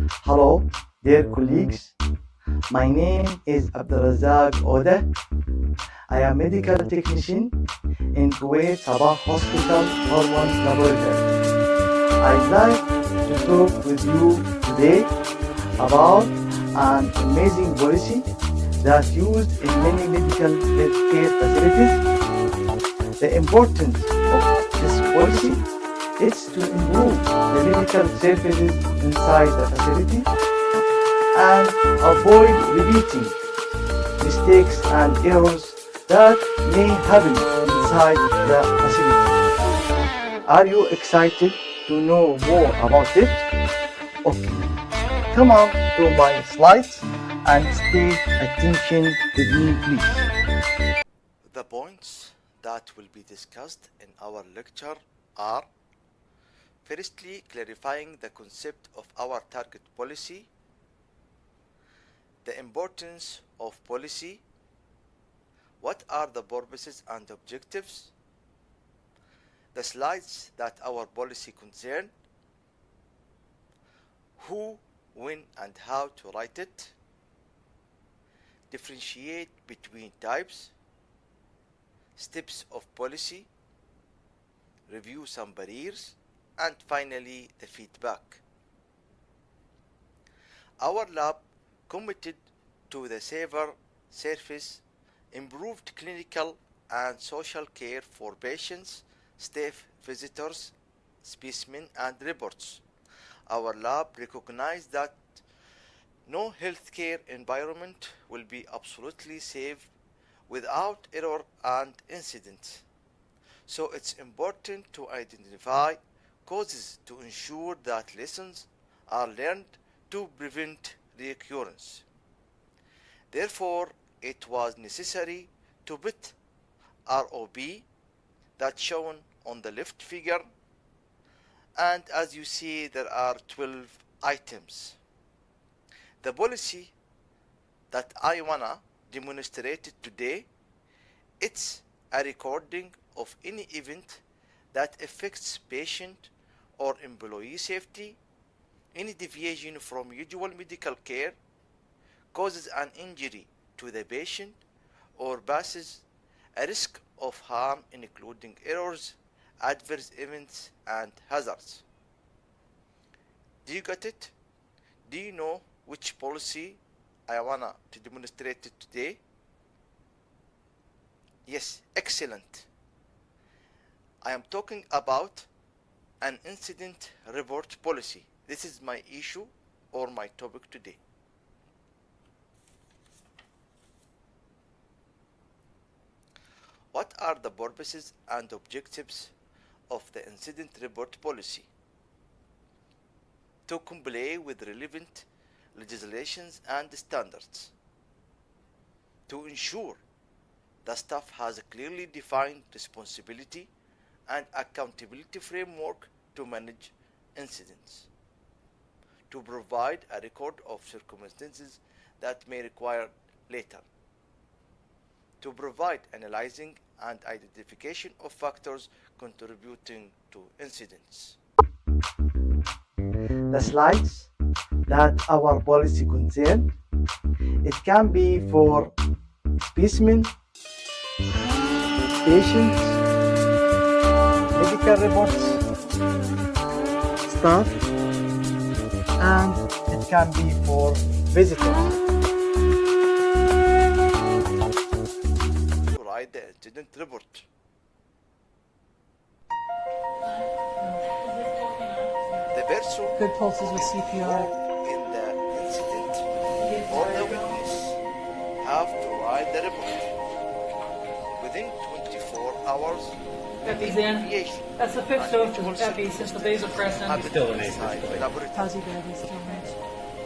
Hello, dear colleagues. My name is Abdulrazak Oda. I am medical technician in Kuwait Sabah Hospital Hormone Laboratory. I'd like to talk with you today about an amazing policy that's used in many medical healthcare facilities. The importance of this policy is to improve the medical services inside the facility and avoid repeating mistakes and errors that may happen inside the facility. Are you excited to know more about it? Okay, come on to my slides and stay attention with me, please. The points that will be discussed in our lecture are: firstly, clarifying the concept of our target policy, the importance of policy, what are the purposes and objectives, the slides that our policy concern, who, when and how to write it, differentiate between types, steps of policy, review some barriers, and finally the feedback. Our lab committed to the safer service, improved clinical and social care for patients, staff, visitors, specimens, and reports. Our lab recognized that no healthcare environment will be absolutely safe without error and incidents. So it's important to identify causes to ensure that lessons are learned to prevent reoccurrence. Therefore, it was necessary to put ROB that's shown on the left figure, and as you see there are 12 items. The policy that I wanna demonstrate today, it's a recording of any event that affects patient or employee safety, any deviation from usual medical care, causes an injury to the patient, or passes a risk of harm including errors, adverse events, and hazards. Do you get it? Do you know which policy I wanna to demonstrate it today? Yes, excellent. I am talking about an incident report policy. This is my issue or my topic today. What are the purposes and objectives of the incident report policy? To comply with relevant legislations and standards. To ensure the staff has a clearly defined responsibility and accountability framework to manage incidents. To provide a record of circumstances that may require later. To provide analyzing and identification of factors contributing to incidents. The slides that our policy concern, it can be for specimen, patients, medical reports, staff, and it can be for visitors. To write the incident report. The person Good pulses with CPR. in the incident or the witness have to write the report within 24 hours. Epizen. That's the fifth dose of Epi since the vasopressin. Still an Inside the laboratory. Fuzzy baby still nice.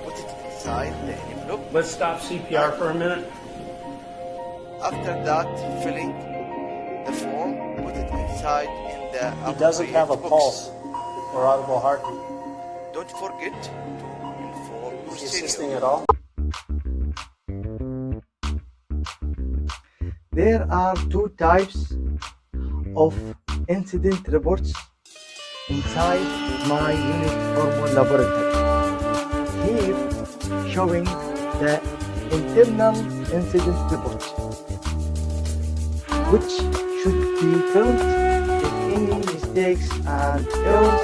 Put it inside the envelope. Let's stop CPR for a minute. After that, filling the form, put it inside in the He doesn't have a appropriate pulse box. or audible heartbeat. Don't forget to inform your Is he assisting senior. at all? There are two types of incident reports inside my unit hormone laboratory. Here showing the internal incident report, which should be filled if any mistakes and errors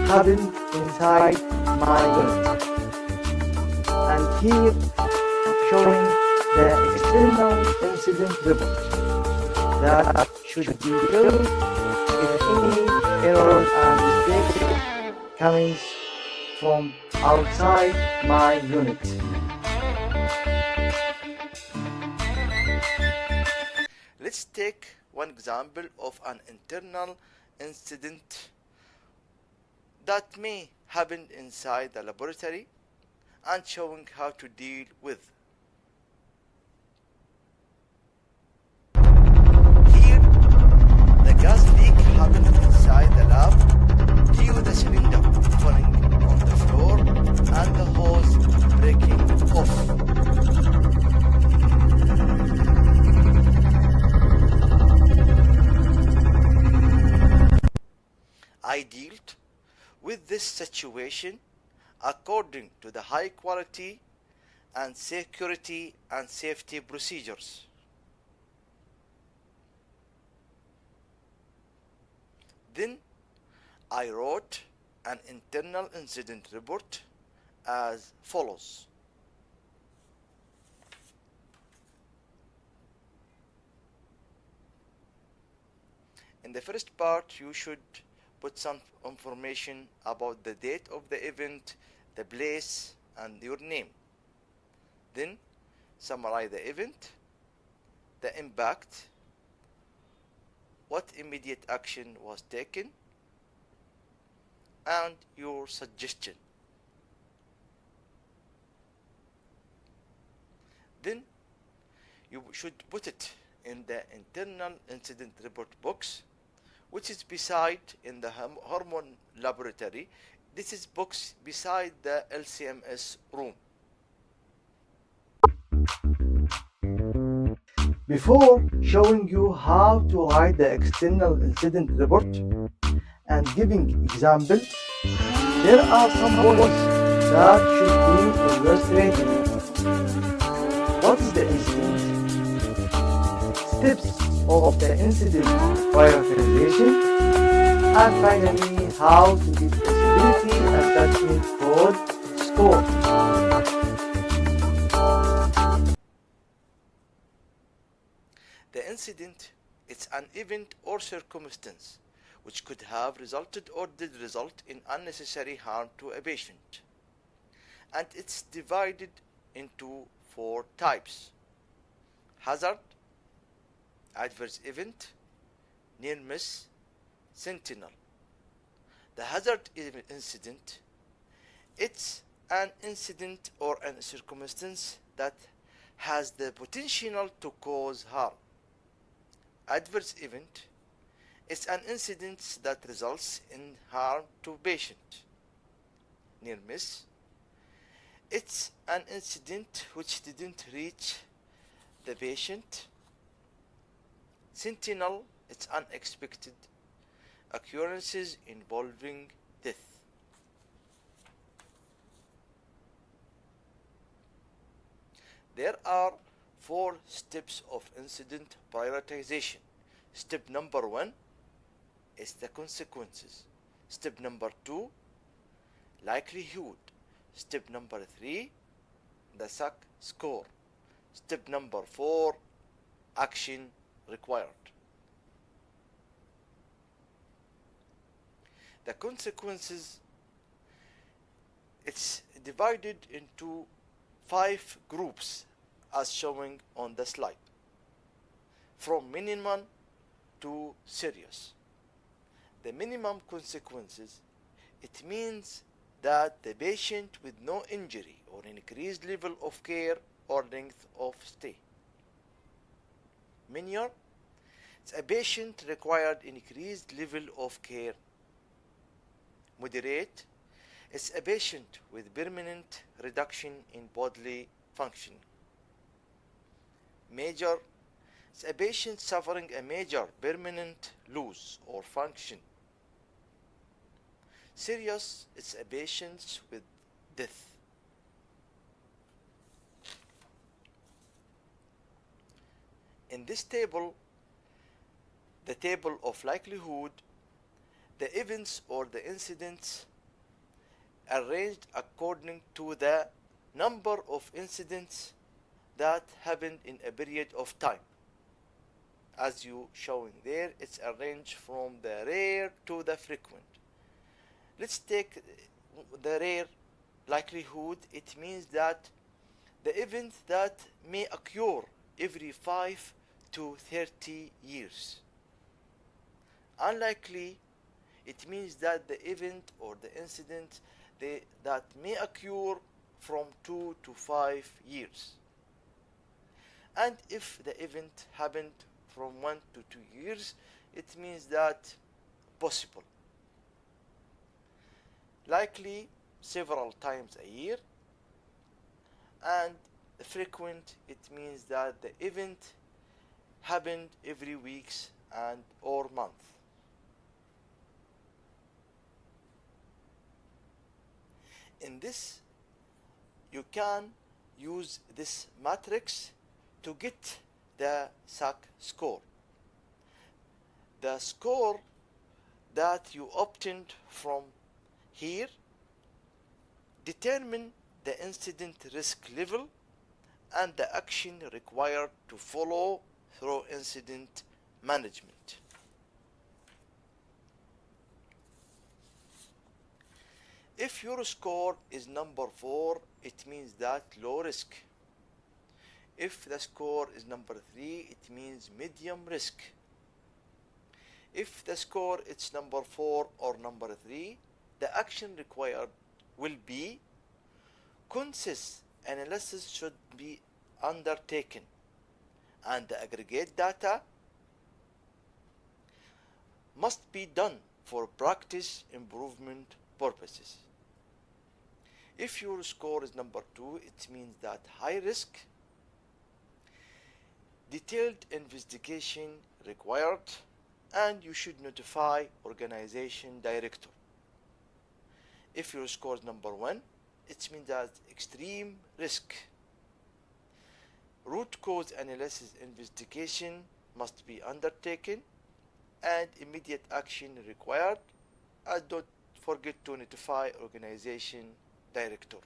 happen inside my unit. And here showing the external incident report that should be filled if any errors and mistakes coming from outside my unit. Let's take one example of an internal incident that may happen inside the laboratory and showing how to deal with. Here, the gas leak happened inside the lab due to the cylinder falling on the floor and the hose breaking off. I dealt with this situation according to the high quality and security and safety procedures. Then I wrote an internal incident report as follows. In the first part, you should put some information about the date of the event, the place, and your name. Then summarize the event, the impact, what immediate action was taken, and your suggestion. Then you should put it in the internal incident report box, which is beside in the hormone laboratory. This is box beside the LCMS room. Before showing you how to write the external incident report and giving example, there are some points that should be illustrated. What is the incident? Steps of the incident prioritization, and finally how to give feasibility assessment code score. The incident is an event or circumstance which could have resulted or did result in unnecessary harm to a patient, and it's divided into 4 types: hazard, adverse event, near miss, sentinel. The hazard incident, it's an incident or a circumstance that has the potential to cause harm. Adverse event is an incident that results in harm to patient. Near miss, it's an incident which didn't reach the patient. Sentinel, it's unexpected occurrences involving death. There are 4 steps of incident prioritization. Step number 1 is the consequences. Step number 2, likelihood. Step number 3, the SAC score. Step number 4, action required. The consequences, it's divided into 5 groups as showing on the slide, from minimum to serious. The minimum consequences, it means that the patient with no injury or increased level of care or length of stay. Minor, it's a patient required increased level of care. Moderate, it's a patient with permanent reduction in bodily function. Major, it's a patient suffering a major permanent loss or function. Serious, it's a patient with death. In this table, the table of likelihood, the events or the incidents arranged according to the number of incidents that happened in a period of time. As you showing there, it's arranged from the rare to the frequent. Let's take the rare likelihood. It means that the event that may occur every 5 to 30 years. Unlikely, it means that the event or the incident that may occur from 2 to 5 years. And if the event happened from 1 to 2 years, it means that possible. Likely, several times a year. And frequent, it means that the event happened every weeks and or month. In this, you can use this matrix to get the SAC score. The score that you obtained from here determine the incident risk level and the action required to follow through incident management. If your score is number 4, it means that low risk. If the score is number 3, it means medium risk. If the score is number 4 or number 3, the action required will be consensus analysis should be undertaken, and the aggregate data must be done for practice improvement purposes. If your score is number 2, it means that high risk, detailed investigation required, and you should notify organization director. If your score is number 1, it means that extreme risk. Root cause analysis investigation must be undertaken and immediate action required, and don't forget to notify organization director.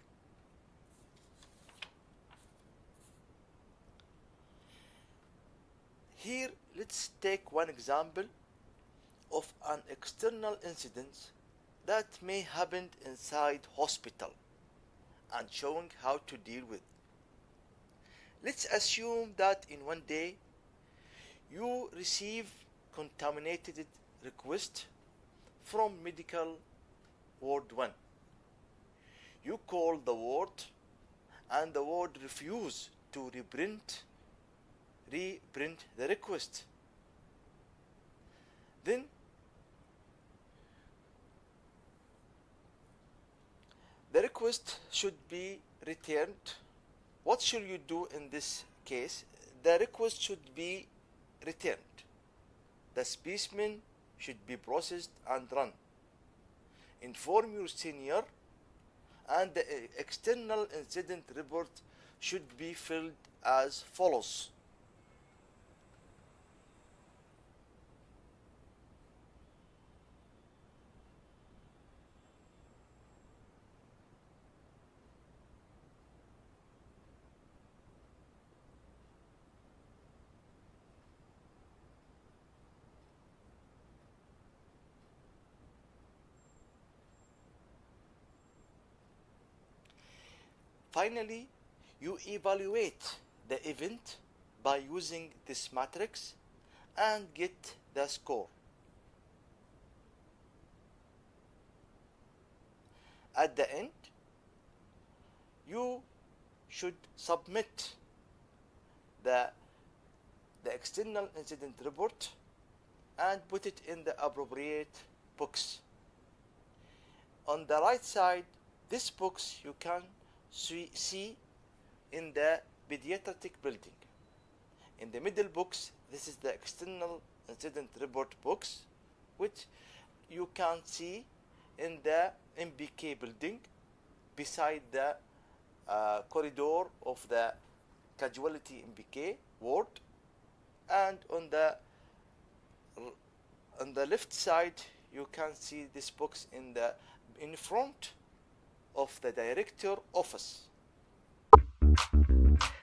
Here, let's take one example of an external incident that may happen inside hospital and showing how to deal with. Let's assume that in one day you receive contaminated request from medical ward 1. You call the ward and the ward refuse to reprint the request. Then the request should be returned. What should you do in this case? The request should be returned. The specimen should be processed and run. Inform your senior, and the external incident report should be filled as follows. Finally, you evaluate the event by using this matrix and get the score. At the end, you should submit the external incident report and put it in the appropriate box. On the right side, this box you can see in the pediatric building. In the middle box, this is the external incident report box, which you can see in the MBK building beside the corridor of the casualty MBK ward. and on the left side you can see this box in front of the director office.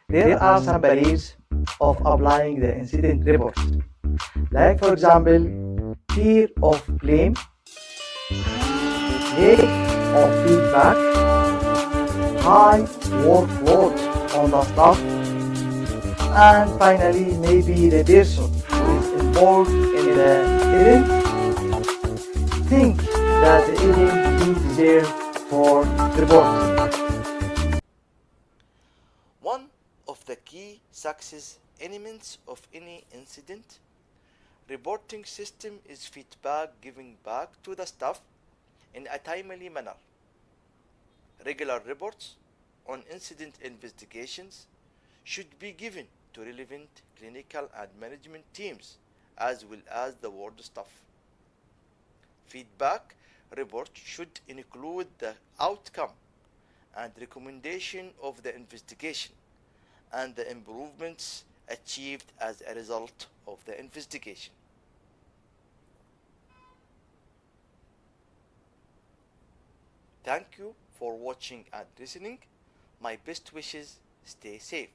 There are some barriers of applying the incident reports, like for example, fear of blame, lack of feedback, high workload on the staff, and finally maybe the person who is involved in the event think that the event is there for reporting. One of the key success elements of any incident reporting system is feedback giving back to the staff in a timely manner. Regular reports on incident investigations should be given to relevant clinical and management teams as well as the ward staff. Feedback report should include the outcome and recommendation of the investigation and the improvements achieved as a result of the investigation. Thank you for watching and listening. My best wishes. Stay safe.